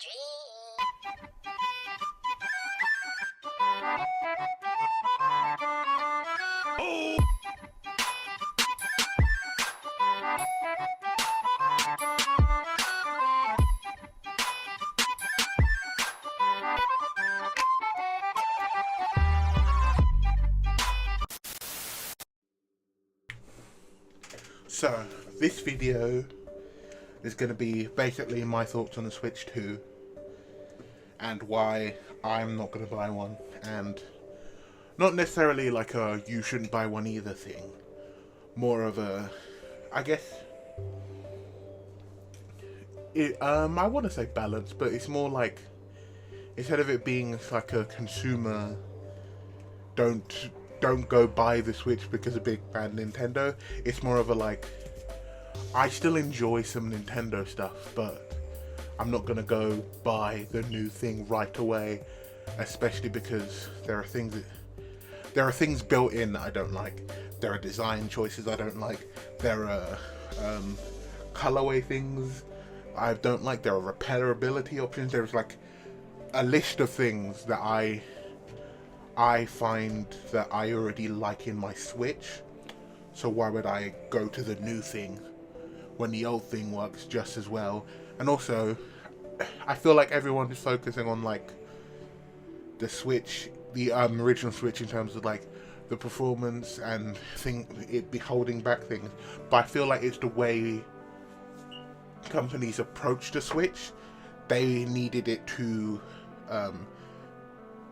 So, this video is going to be basically my thoughts on the Switch 2 and why I'm not going to buy one, and not necessarily like a you shouldn't buy one either thing, more of a, I guess, I want to say balance, but it's more like, instead of it being like a consumer, don't go buy the Switch because of big bad Nintendo, it's more of a like, I still enjoy some Nintendo stuff, but I'm not gonna go buy the new thing right away, especially because there are things built in that I don't like. There are design choices I don't like. There are colorway things I don't like. There are repairability options. There's like a list of things that I find that I already like in my Switch, so why would I go to the new thing when the old thing works just as well? And also, I feel like everyone is focusing on like the Switch, the original Switch, in terms of like the performance and it be holding back things, but I feel like it's the way companies approach the Switch. They needed it to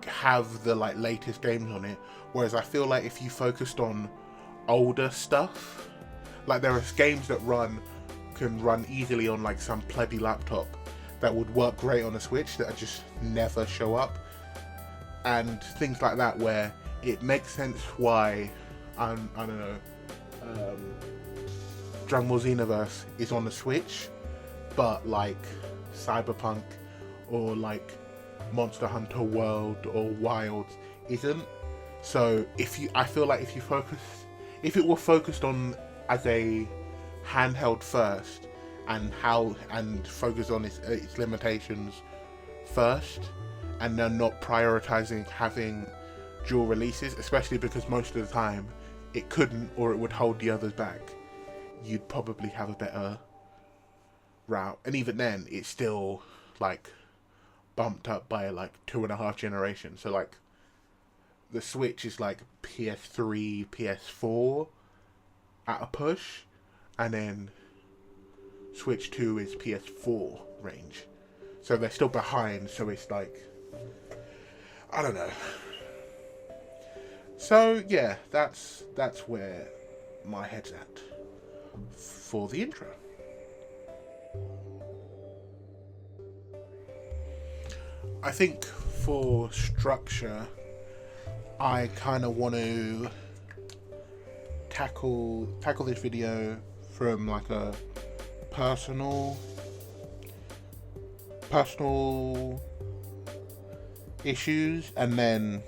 have the like latest games on it, whereas I feel like if you focused on older stuff, like there are games that can run easily on like some plebby laptop that would work great on a Switch that just never show up, and things like that, where it makes sense why I don't know, Dragon Ball Xenoverse is on the Switch, but like Cyberpunk or like Monster Hunter World or Wilds isn't. So I feel like if it were focused on as a handheld first, and focus on its limitations first, and then not prioritizing having dual releases, especially because most of the time it couldn't, or it would hold the others back, you'd probably have a better route. And even then, it's still like bumped up by like 2.5 generations. So like the Switch is like PS3, PS4 at a push, and then Switch 2 is PS4 range. So they're still behind, so it's like, I don't know. So yeah, that's where my head's at for the intro. I think for structure, I kind of want to tackle this video from like a personal issues, and then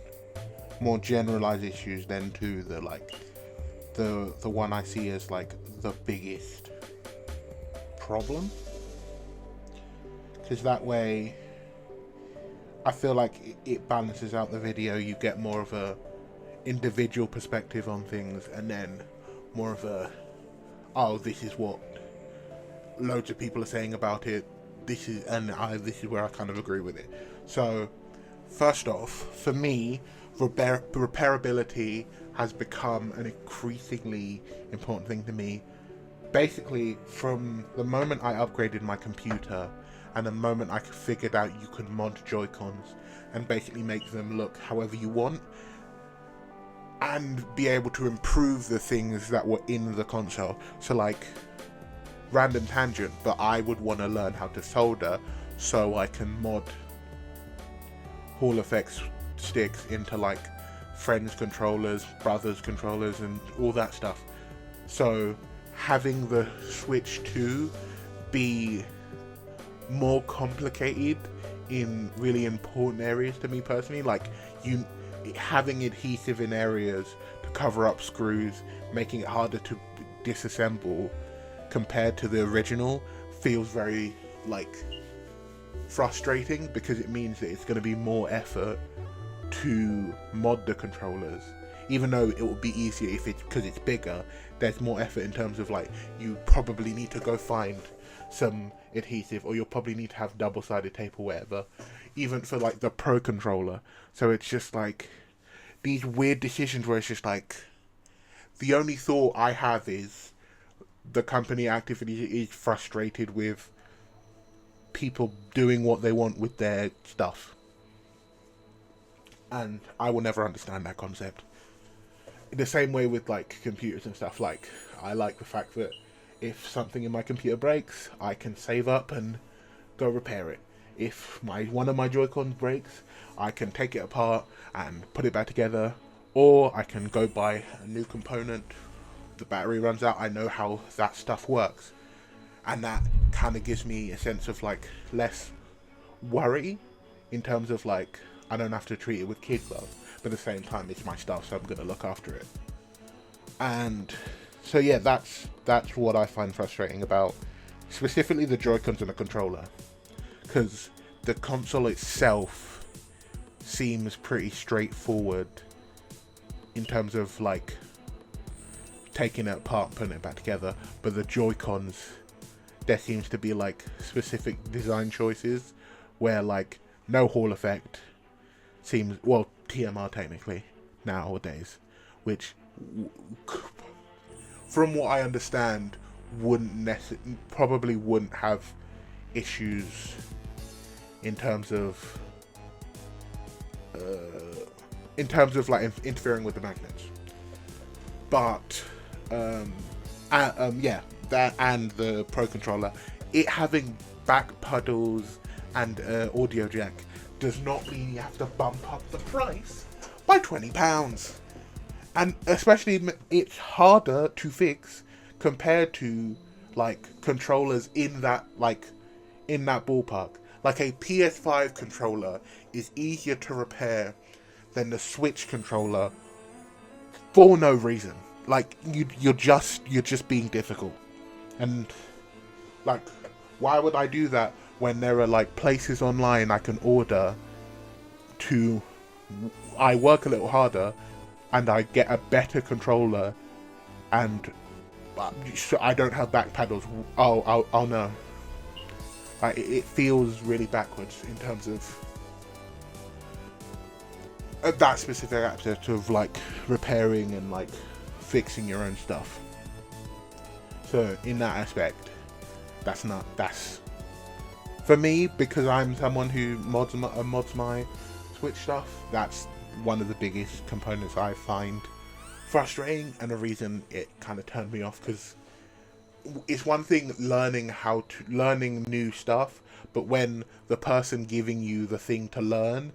more generalized issues, then to the one I see as like the biggest problem, because that way I feel like it balances out the video. You get more of a individual perspective on things, and then more of a, oh, this is what loads of people are saying about it. This is where I kind of agree with it. So, first off, for me, repairability has become an increasingly important thing to me. Basically, from the moment I upgraded my computer, and the moment I figured out you could mod Joy-Cons and basically make them look however you want, and be able to improve the things that were in the console. So like, random tangent, but I would want to learn how to solder so I can mod Hall Effects sticks into like friends controllers, brothers controllers, and all that stuff. So having the Switch 2 be more complicated in really important areas to me personally, like having adhesive in areas to cover up screws, making it harder to disassemble compared to the original, feels very like frustrating because it means that it's going to be more effort to mod the controllers. Even though it would be easier if it's because it's bigger, there's more effort in terms of like you probably need to go find some adhesive, or you'll probably need to have double-sided tape or whatever, even for like the Pro controller. So it's just like these weird decisions where it's just like the only thought I have is the company activity is frustrated with people doing what they want with their stuff, and I will never understand that concept. In the same way with like computers and stuff, like I like the fact that if something in my computer breaks, I can save up and go repair it. If one of my Joy-Cons breaks, I can take it apart and put it back together, or I can go buy a new component. The battery runs out, I know how that stuff works, and that kind of gives me a sense of like less worry in terms of like I don't have to treat it with kid glove, but at the same time it's my stuff, so I'm gonna look after it. And so yeah, that's what I find frustrating about specifically the Joy-Cons and the controller, because the console itself seems pretty straightforward in terms of like taking it apart and putting it back together, but the Joy-Cons, there seems to be like specific design choices where like no Hall effect seems, well, TMR technically nowadays, which from what I understand probably wouldn't have issues in terms of like interfering with the magnets. But yeah, that and the Pro controller, it having back pedals and audio jack does not mean you have to bump up the price by £20. And especially it's harder to fix compared to like controllers in that ballpark. Like a PS5 controller is easier to repair than the Switch controller for no reason. Like you're just being difficult. And like, why would I do that when there are like places online I can order I work a little harder and I get a better controller, and so I don't have back pedals. Oh no. Like, it feels really backwards in terms of that specific aspect of like repairing and like fixing your own stuff. So in that aspect, that's for me, because I'm someone who mods my Switch stuff. That's one of the biggest components I find frustrating, and a reason it kind of turned me off, because it's one thing learning new stuff, but when the person giving you the thing to learn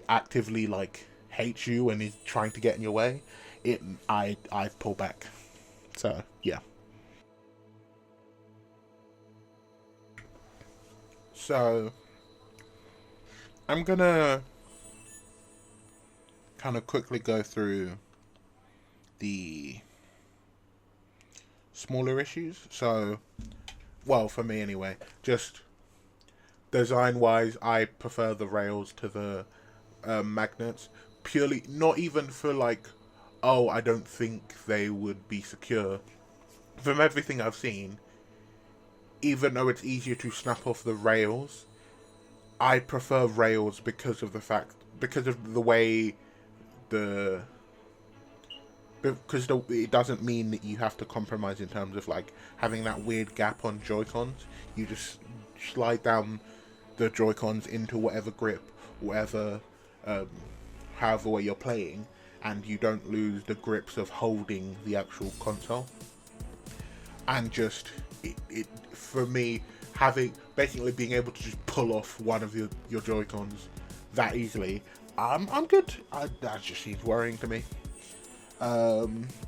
actively like hates you and is trying to get in your way, I pull back. So yeah. So I'm gonna kind of quickly go through the smaller issues. So, well, for me anyway, just design wise, I prefer the rails to the magnets, purely not even for like, oh, I don't think they would be secure. From everything I've seen, even though it's easier to snap off the rails, I prefer rails because of the way it doesn't mean that you have to compromise in terms of like having that weird gap on Joy-Cons. You just slide down the Joy-Cons into whatever grip, however way you're playing, and you don't lose the grips of holding the actual console. And just it for me, basically being able to just pull off one of your Joy-Cons that easily, I'm good. That just seems worrying to me.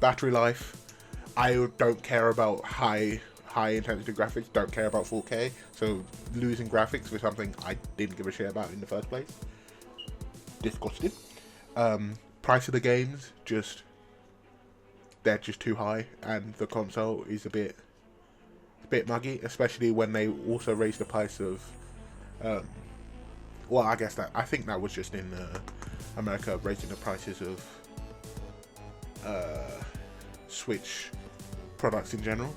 Battery life, I don't care about high intensity graphics, don't care about 4K, so losing graphics for something I didn't give a shit about in the first place, disgusting. Price of the games, they're just too high, and the console is a bit muggy, especially when they also raised the price of Well, I think that was just in America raising the prices of Switch products in general,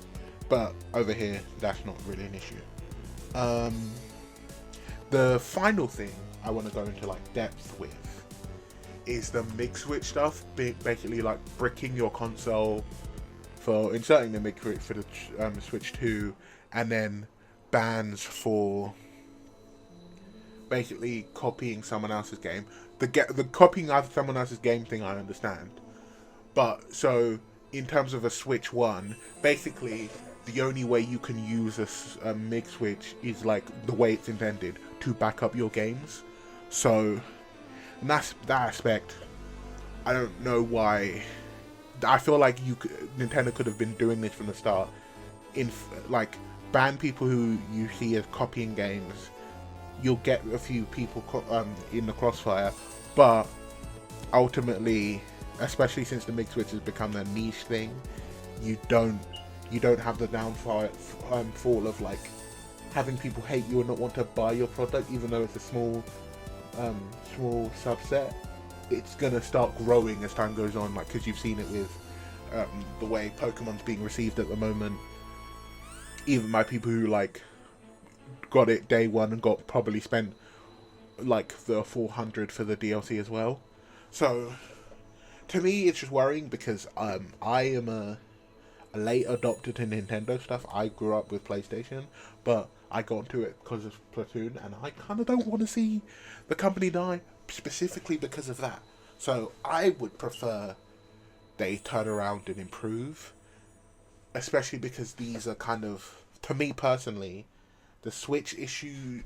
but over here that's not really an issue. The final thing I want to go into like depth with is the MIG switch stuff, basically like bricking your console for inserting the MIG switch for the Switch 2, and then bans for basically copying someone else's game. The copying of someone else's game thing I understand, but so in terms of a Switch 1, basically the only way you can use a MIG switch is like the way it's intended to back up your games. So and that aspect, I don't know why. I feel like Nintendo could have been doing this from the start. Like ban people who you see as copying games. You'll get a few people in the crossfire, but ultimately, especially since the MIG switch has become a niche thing, you don't have the downfall of like having people hate you and not want to buy your product, even though it's a small subset. It's gonna start growing as time goes on, like because you've seen it with the way Pokemon's being received at the moment, even by people who like got it day one and probably spent like the $400 for the DLC as well. So to me it's just worrying because I am a late adopter to Nintendo stuff. I grew up with PlayStation, but I got into it because of Platoon, and I kind of don't want to see the company die specifically because of that. So I would prefer they turn around and improve, especially because these are kind of, to me personally, the Switch issues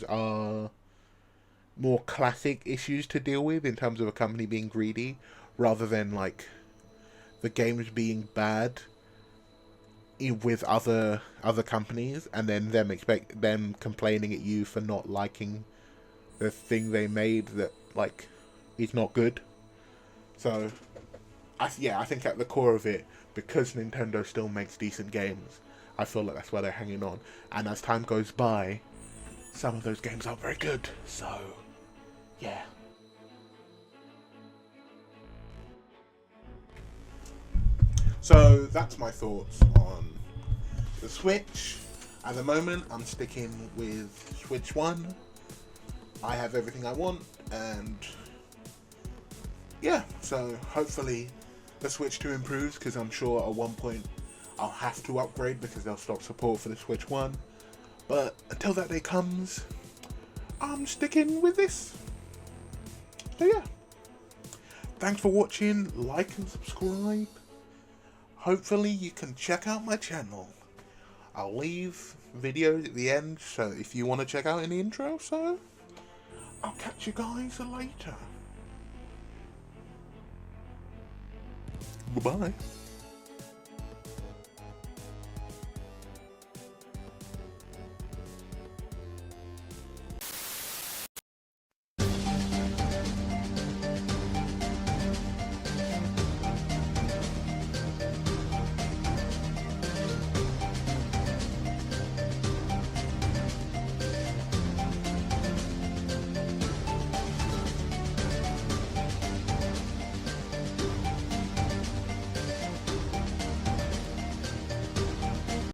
are more classic issues to deal with in terms of a company being greedy, rather than like the games being bad with other companies and then them complaining at you for not liking the thing they made that like is not good. So I think at the core of it, because Nintendo still makes decent games, I feel like that's why they're hanging on. And as time goes by, some of those games aren't very good. So yeah. So that's my thoughts on the Switch. At the moment, I'm sticking with Switch 1. I have everything I want, and yeah, so hopefully the Switch 2 improves, because I'm sure at one point I'll have to upgrade because they'll stop support for the Switch 1. But until that day comes, I'm sticking with this. So yeah, thanks for watching, like and subscribe. Hopefully you can check out my channel. I'll leave videos at the end, so if you want to check out in the intro, so I'll catch you guys later. Goodbye.